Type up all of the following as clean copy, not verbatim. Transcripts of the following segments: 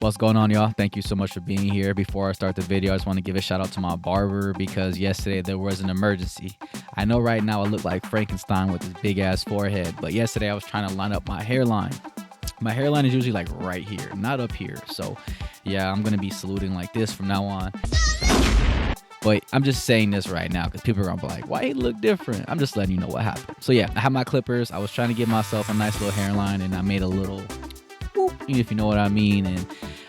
What's going on, y'all? Thank you so much for being here. Before I start the video, I just want to give a shout out to my barber because yesterday there was an emergency. I know right now I look like Frankenstein with his big ass forehead, but yesterday I was trying to line up my hairline. My hairline is usually like right here, not up here. So yeah, I'm going to be saluting like this from now on. But I'm just saying this right now because people are gonna be like, why he look different? I'm just letting you know what happened. So yeah, I have my clippers. I was trying to give myself a nice little hairline and I made a little whoop, if you know what I mean. And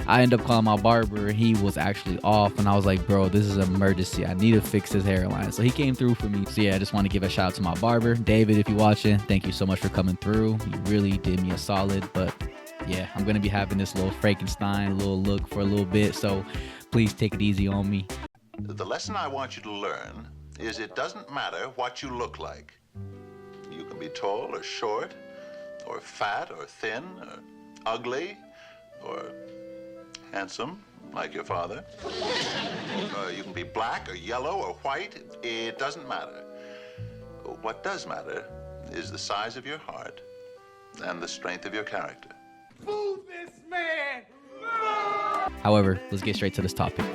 I ended up calling my barber. He was actually off and I was like, bro, this is an emergency. I need to fix this hairline. So he came through for me. So yeah, I just want to give a shout out to my barber. David, if you're watching, thank you so much for coming through. You really did me a solid. But yeah, I'm gonna be having this little Frankenstein little look for a little bit. So please take it easy on me. The lesson I want you to learn is it doesn't matter what you look like. You can be tall or short, or fat or thin, or ugly, or handsome, like your father. You can be black or yellow or white. It doesn't matter. What does matter is the size of your heart and the strength of your character. Move this man! However, let's get straight to this topic.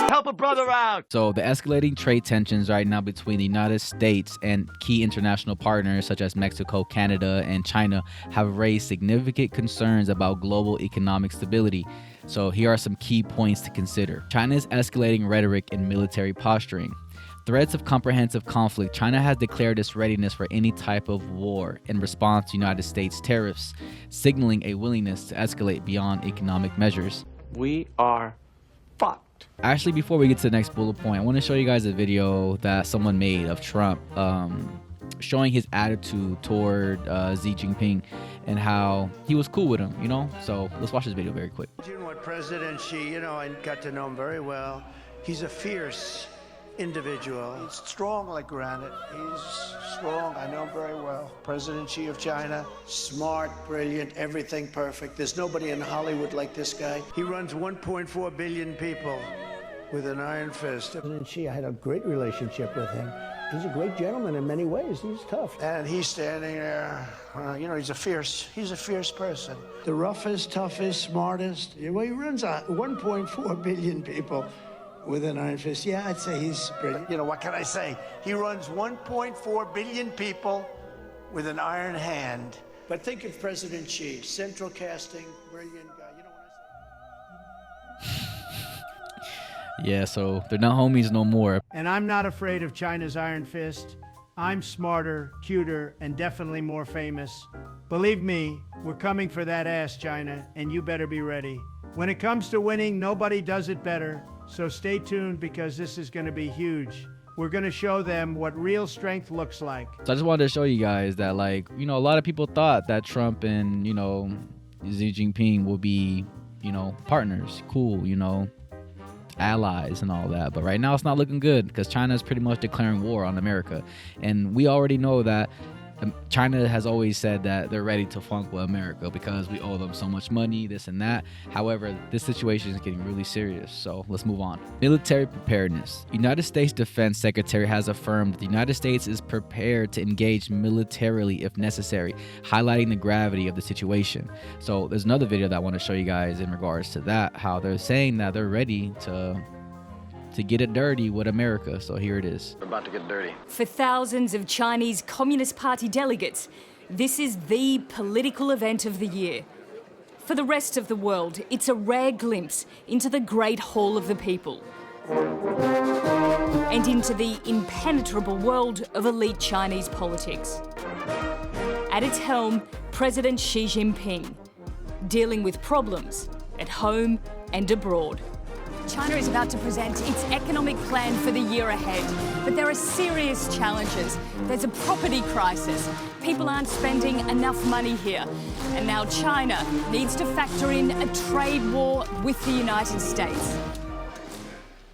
Help a brother out! So the escalating trade tensions right now between the United States and key international partners such as Mexico, Canada, and China have raised significant concerns about global economic stability. So here are some key points to consider. China's escalating rhetoric and military posturing. Threats of comprehensive conflict. China has declared its readiness for any type of war in response to United States tariffs, signaling a willingness to escalate beyond economic measures. We are fucked. Actually, before we get to the next bullet point, I want to show you guys a video that someone made of Trump showing his attitude toward Xi Jinping and how he was cool with him, you know? So let's watch this video very quick. You know what, President Xi, I got to know him very well. He's a fierce individual. He's strong like granite. He's strong. I know him very well. President Xi of China, smart, brilliant, everything perfect. There's nobody in Hollywood like this guy. He runs 1.4 billion people with an iron fist. President Xi, I had a great relationship with him. He's a great gentleman in many ways. He's tough. And he's standing there, he's a fierce person. The roughest, toughest, smartest. Well, he runs 1.4 billion people with an iron fist. Yeah, I'd say he's brilliant. What can I say? He runs 1.4 billion people with an iron hand. But think of President Xi, central casting, brilliant guy. You know what I say? Yeah, so they're not homies no more. And I'm not afraid of China's iron fist. I'm smarter, cuter, and definitely more famous. Believe me, we're coming for that ass, China, and you better be ready. When it comes to winning, nobody does it better. So stay tuned because this is going to be huge. We're going to show them what real strength looks like. So I just wanted to show you guys that, like, a lot of people thought that Trump and, Xi Jinping will be, partners, cool, allies and all that. But right now it's not looking good because China is pretty much declaring war on America. And we already know that China has always said that they're ready to funk with America because we owe them so much money, this and that. However, this situation is getting really serious. So let's move on. Military preparedness. United States Defense Secretary has affirmed the United States is prepared to engage militarily if necessary, highlighting the gravity of the situation. So there's another video that I want to show you guys in regards to that, how they're saying that they're ready to get it dirty with America. So here it is. We're about to get dirty. For thousands of Chinese Communist Party delegates, this is the political event of the year. For the rest of the world, it's a rare glimpse into the Great Hall of the People and into the impenetrable world of elite Chinese politics. At its helm, President Xi Jinping, dealing with problems at home and abroad. China is about to present its economic plan for the year ahead, but there are serious challenges. There's a property crisis. People aren't spending enough money here. And now China needs to factor in a trade war with the United States.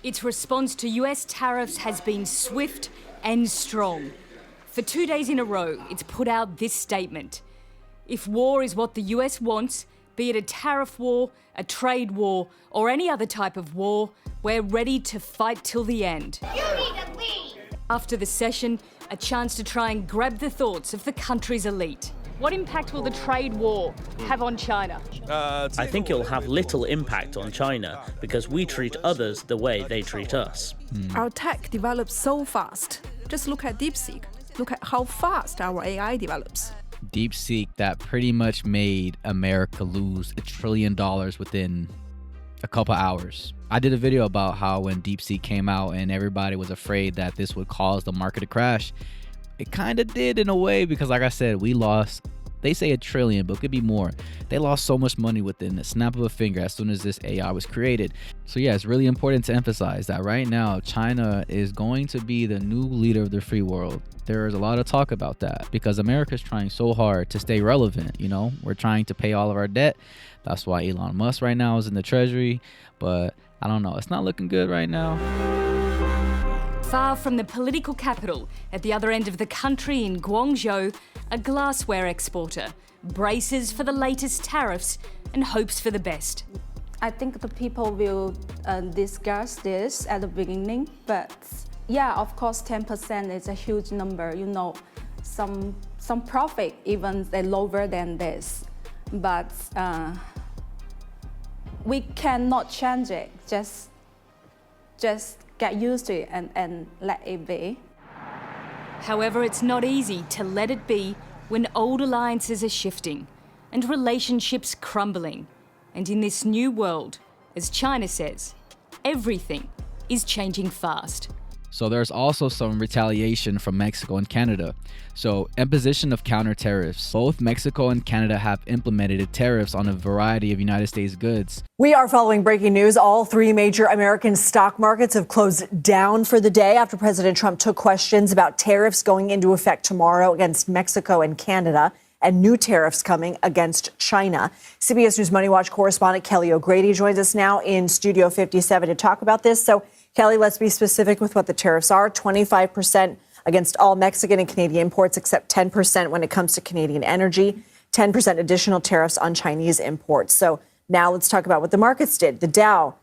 Its response to US tariffs has been swift and strong. For 2 days in a row, it's put out this statement. If war is what the US wants, be it a tariff war, a trade war, or any other type of war, we're ready to fight till the end. You need to leave After the session, a chance to try and grab the thoughts of the country's elite. What impact will the trade war have on China? I think it will have little impact on China because we treat others the way they treat us. Our tech develops so fast. Just look at DeepSeek. Look at how fast our AI develops. DeepSeek that pretty much made America lose $1 trillion within a couple hours. I did a video about how when DeepSeek came out and everybody was afraid that this would cause the market to crash. It kind of did in a way because, like I said, we lost, they say $1 trillion, but it could be more. They lost so much money within the snap of a finger as soon as this AI was created. So yeah, it's really important to emphasize that right now, China is going to be the new leader of the free world. There's a lot of talk about that because America's trying so hard to stay relevant. You know, we're trying to pay all of our debt. That's why Elon Musk right now is in the treasury. But I don't know, it's not looking good right now. Far from the political capital, at the other end of the country in Guangzhou, a glassware exporter braces for the latest tariffs and hopes for the best. I think the people will discuss this at the beginning, but yeah, of course, 10% is a huge number. You know, some profit even lower than this, but we cannot change it. Just get used to it and let it be. However, it's not easy to let it be when old alliances are shifting and relationships crumbling. And in this new world, as China says, everything is changing fast. So there's also some retaliation from Mexico and Canada. So imposition of counter tariffs. Both Mexico and Canada have implemented tariffs on a variety of United States goods. We are following breaking news. All three major American stock markets have closed down for the day after President Trump took questions about tariffs going into effect tomorrow against Mexico and Canada and new tariffs coming against China. CBS News Money Watch correspondent Kelly O'Grady joins us now in Studio 57 to talk about this. So, Kelly, let's be specific with what the tariffs are. 25% against all Mexican and Canadian imports, except 10% when it comes to Canadian energy, 10% additional tariffs on Chinese imports. So now let's talk about what the markets did. The Dow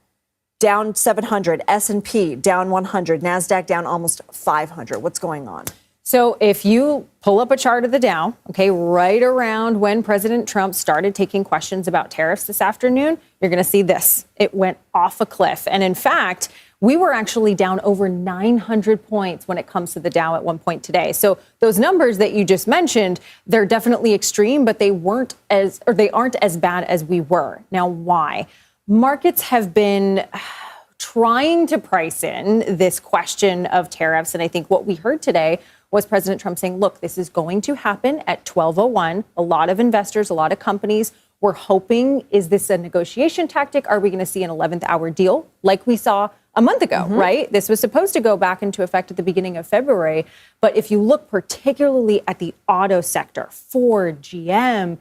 down 700, S&P down 100, NASDAQ down almost 500. What's going on? So if you pull up a chart of the Dow, okay, right around when President Trump started taking questions about tariffs this afternoon, you're going to see this. It went off a cliff. And in fact, we were actually down over 900 points when it comes to the Dow at one point today. So those numbers that you just mentioned, they're definitely extreme, but they aren't as bad as we were. Now, why? Markets have been trying to price in this question of tariffs. And I think what we heard today was President Trump saying, look, this is going to happen at 12:01. A lot of investors, a lot of companies were hoping, is this a negotiation tactic? Are we going to see an 11th hour deal like we saw a month ago, right? This was supposed to go back into effect at the beginning of February. But if you look particularly at the auto sector, Ford, GM,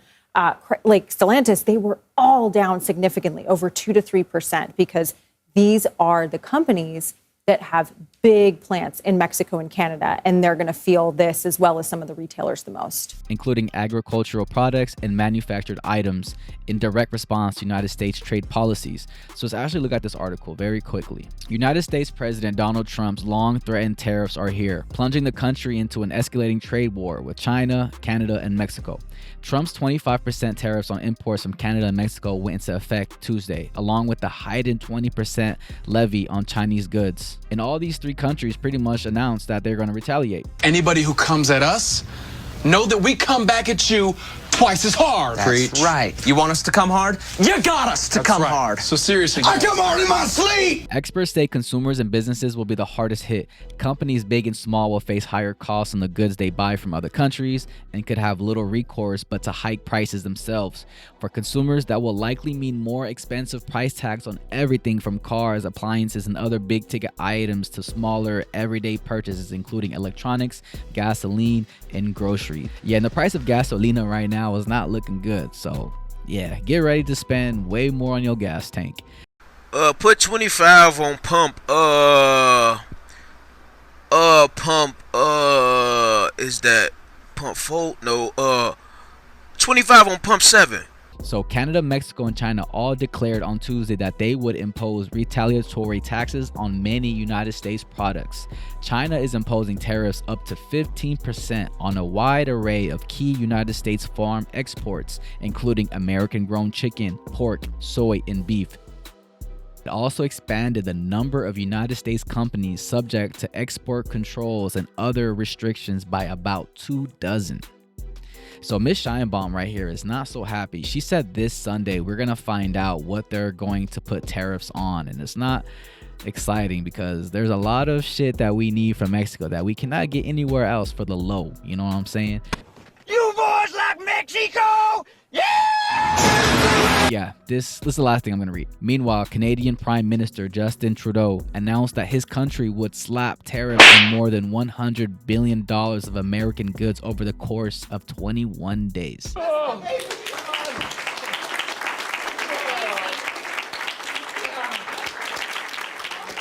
like Stellantis, they were all down significantly, over 2 to 3%, because these are the companies that have big plants in Mexico and Canada, and they're going to feel this as well as some of the retailers the most. Including agricultural products and manufactured items in direct response to United States trade policies. So let's actually look at this article very quickly. United States President Donald Trump's long-threatened tariffs are here, plunging the country into an escalating trade war with China, Canada, and Mexico. Trump's 25% tariffs on imports from Canada and Mexico went into effect Tuesday, along with the heightened 20% levy on Chinese goods. And all these three countries pretty much announced that they're going to retaliate. Anybody who comes at us, know that we come back at you twice as hard. That's right. You want us to come hard? You got us to come hard. So seriously, I come hard in my sleep. Experts say consumers and businesses will be the hardest hit. Companies big and small will face higher costs on the goods they buy from other countries and could have little recourse but to hike prices themselves. For consumers, that will likely mean more expensive price tags on everything from cars, appliances, and other big ticket items to smaller everyday purchases, including electronics, gasoline, and groceries. Yeah, and the price of gasolina right now is not looking good. So yeah, get ready to spend way more on your gas tank. Put 25 on pump. Is that pump 4? No, 25 on pump 7. So Canada, Mexico, and China all declared on Tuesday that they would impose retaliatory taxes on many United States products. China is imposing tariffs up to 15% on a wide array of key United States farm exports, including American-grown chicken, pork, soy, and beef. It also expanded the number of United States companies subject to export controls and other restrictions by about 24. So Miss Scheinbaum right here is not so happy. She said this Sunday we're gonna find out what they're going to put tariffs on, and it's not exciting because there's a lot of shit that we need from Mexico that we cannot get anywhere else for the low. You know what I'm saying? You boys like Mexico? Yeah, this is the last thing I'm gonna read. Meanwhile, Canadian Prime Minister Justin Trudeau announced that his country would slap tariffs on more than $100 billion of American goods over the course of 21 days.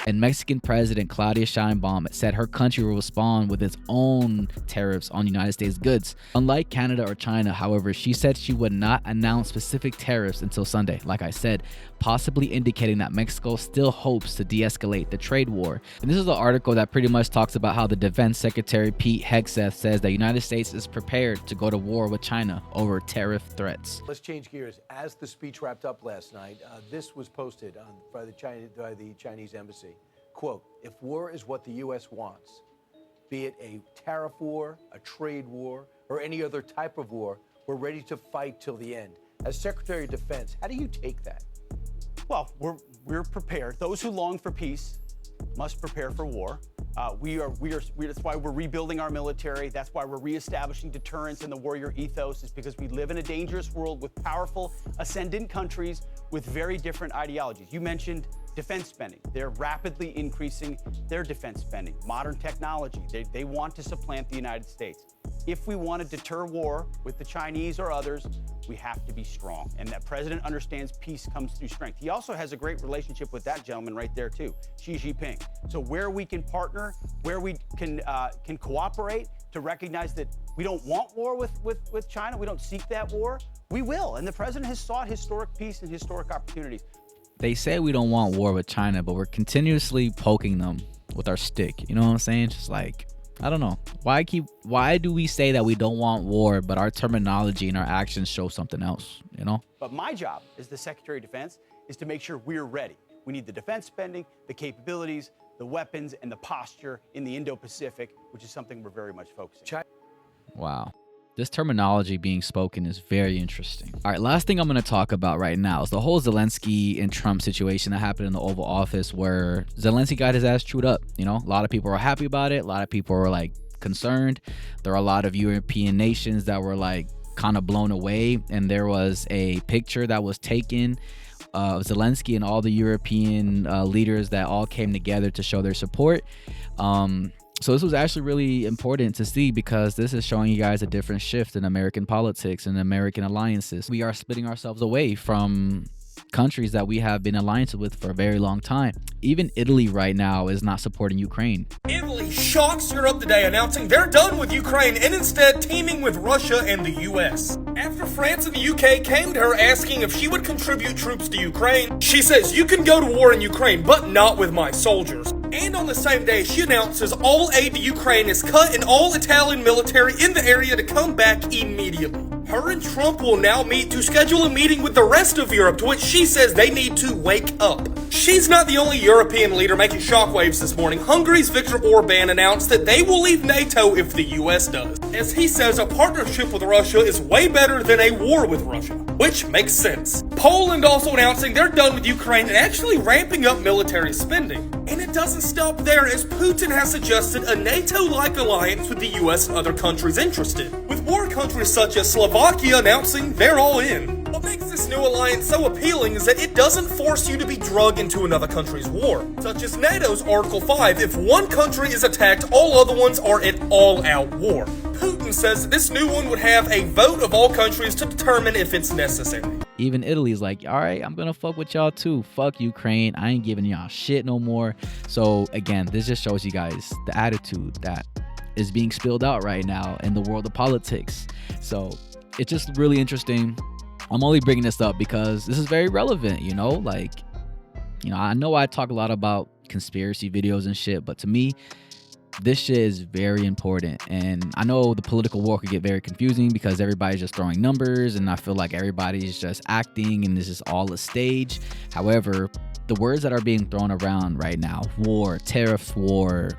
And Mexican President Claudia Sheinbaum said her country will respond with its own tariffs on United States goods. Unlike Canada or China, however, she said she would not announce specific tariffs until Sunday, like I said, possibly indicating that Mexico still hopes to de-escalate the trade war. And this is the article that pretty much talks about how the Defense Secretary Pete Hegseth says the United States is prepared to go to war with China over tariff threats. Let's change gears. As the speech wrapped up last night, this was posted by the Chinese embassy. Quote, if war is what the U.S. wants, be it a tariff war, a trade war, or any other type of war, we're ready to fight till the end. As Secretary of Defense, how do you take that? Well, we're prepared. Those who long for peace must prepare for war. That's why we're rebuilding our military. That's why we're reestablishing deterrence and the warrior ethos, is because we live in a dangerous world with powerful ascendant countries with very different ideologies. You mentioned defense spending. They're rapidly increasing their defense spending. Modern technology, they want to supplant the United States. If we want to deter war with the Chinese or others, we have to be strong. And that president understands peace comes through strength. He also has a great relationship with that gentleman right there too, Xi Jinping. So where we can partner, where we can cooperate to recognize that we don't want war with China, we don't seek that war, we will. And the president has sought historic peace and historic opportunities. They say we don't want war with China, but we're continuously poking them with our stick. You know what I'm saying? Just like, I don't know. Why do we say that we don't want war, but our terminology and our actions show something else, you know? But my job as the Secretary of Defense is to make sure we're ready. We need the defense spending, the capabilities, the weapons, and the posture in the Indo-Pacific, which is something we're very much focusing on. Wow. This terminology being spoken is very interesting. All right, last thing I'm going to talk about right now is the whole Zelensky and Trump situation that happened in the Oval Office, where Zelensky got his ass chewed up. You know, a lot of people are happy about it. A lot of people are like concerned. There are a lot of European nations that were like kind of blown away. And there was a picture that was taken of Zelensky and all the European leaders that all came together to show their support. So this was actually really important to see, because this is showing you guys a different shift in American politics and American alliances. We are splitting ourselves away from countries that we have been alliance with for a very long time. Even Italy right now is not supporting Ukraine. Italy shocks Europe today, announcing they're done with Ukraine and instead teaming with Russia and the US. After France and the UK came to her asking if she would contribute troops to Ukraine, she says, you can go to war in Ukraine, but not with my soldiers. And on the same day, she announces all aid to Ukraine is cut and all Italian military in the area to come back immediately. Her and Trump will now meet to schedule a meeting with the rest of Europe, to which she says they need to wake up. She's not the only European leader making shockwaves this morning. Hungary's Viktor Orban announced that they will leave NATO if the US does. As he says, a partnership with Russia is way better than a war with Russia, which makes sense. Poland also announcing they're done with Ukraine and actually ramping up military spending. And it doesn't stop there, as Putin has suggested a NATO-like alliance with the US and other countries interested, with war countries such as Slovakia announcing they're all in. What makes this new alliance so appealing is that it doesn't force you to be drugged into another country's war, such as NATO's Article 5. If one country is attacked, all other ones are at all-out war. Putin says that this new one would have a vote of all countries to determine if it's necessary. Even Italy's like, all right, I'm gonna fuck with y'all too. Fuck Ukraine. I ain't giving y'all shit no more. So again, this just shows you guys the attitude that is being spilled out right now in the world of politics. So it's just really interesting. I'm only bringing this up because this is very relevant, you know? Like, you know I talk a lot about conspiracy videos and shit, but to me, this shit is very important. And I know the political war could get very confusing because everybody's just throwing numbers, and I feel like everybody's just acting and this is all a stage. However, the words that are being thrown around right now, war, tariff war,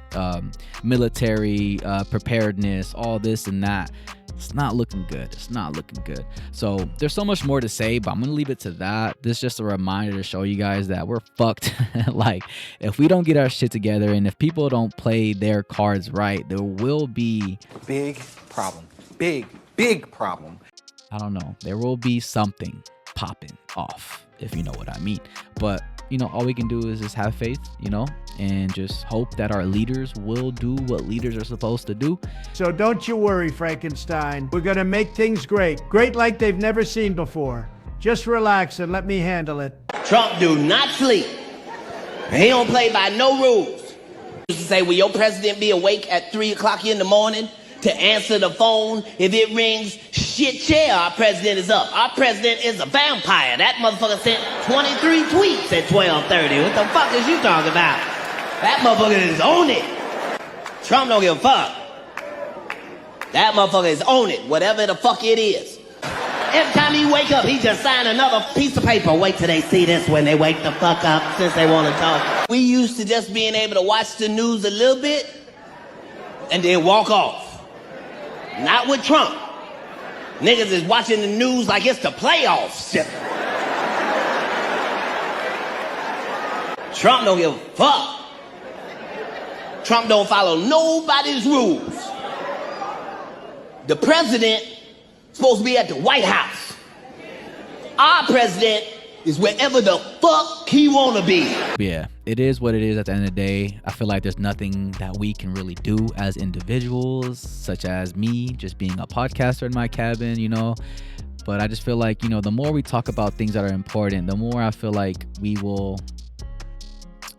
military preparedness, all this and that, it's not looking good. It's not looking good. So there's so much more to say, but I'm gonna leave it to that. This is just a reminder to show you guys that we're fucked. Like, if we don't get our shit together and if people don't play their cards right, there will be Big problem. Big problem. I don't know, there will be something popping off, if you know what I mean. But you know, all we can do is just have faith, you know, and just hope that our leaders will do what leaders are supposed to do. So don't you worry, Frankenstein. We're gonna make things great. Great like they've never seen before. Just relax and let me handle it. Trump do not sleep. He don't play by no rules. Used to say, will your president be awake at 3 o'clock in the morning to answer the phone if it rings? Shit, yeah, our president is up. Our president is a vampire. That motherfucker sent 23 tweets at 12:30. What the fuck is you talking about? That motherfucker is on it. Trump don't give a fuck. That motherfucker is on it, whatever the fuck it is. Every time he wake up, he just sign another piece of paper. Wait till they see this when they wake the fuck up, since they want to talk. We used to just being able to watch the news a little bit and then walk off. Not with Trump. Niggas is watching the news like it's the playoffs. Trump don't give a fuck. Trump don't follow nobody's rules. The president is supposed to be at the White House. Our president is wherever the fuck he wanna be. Yeah, it is what it is at the end of the day. I feel like there's nothing that we can really do as individuals, such as me just being a podcaster in my cabin, you know. But I just feel like, you know, the more we talk about things that are important, the more I feel like we will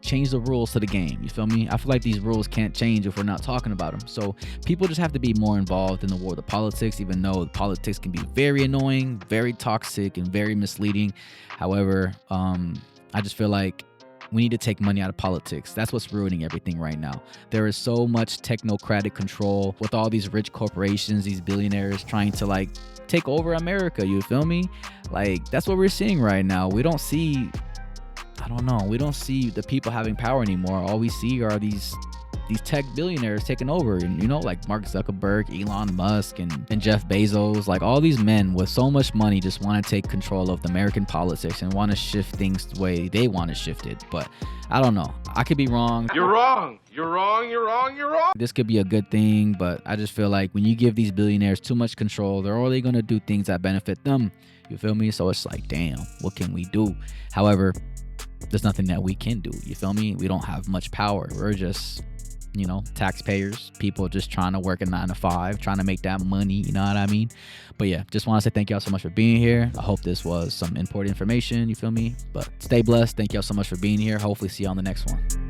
change the rules to the game. You feel me? I feel like these rules can't change if we're not talking about them. So people just have to be more involved in the world of politics, even though politics can be very annoying, very toxic, and very misleading. However, I just feel like we need to take money out of politics. That's what's ruining everything right now. There is so much technocratic control with all these rich corporations, these billionaires trying to like take over America. You feel me? Like, that's what we're seeing right now. We don't see, I don't know, we don't see the people having power anymore. All we see are these tech billionaires taking over, and you know, like Mark Zuckerberg, Elon Musk, and Jeff Bezos. Like, all these men with so much money just want to take control of the American politics and want to shift things the way they want to shift it. But I don't know, I could be wrong. You're wrong. You're wrong. You're wrong. You're wrong. This could be a good thing, but I just feel like when you give these billionaires too much control, they're only going to do things that benefit them. You feel me? So it's like, damn, what can we do? However, there's nothing that we can do. You feel me? We don't have much power. We're just, you know, taxpayers, people just trying to work a 9 to 5, trying to make that money. You know what I mean? But yeah, just want to say thank y'all so much for being here. I hope this was some important information. You feel me? But stay blessed. Thank y'all so much for being here. Hopefully see you on the next one.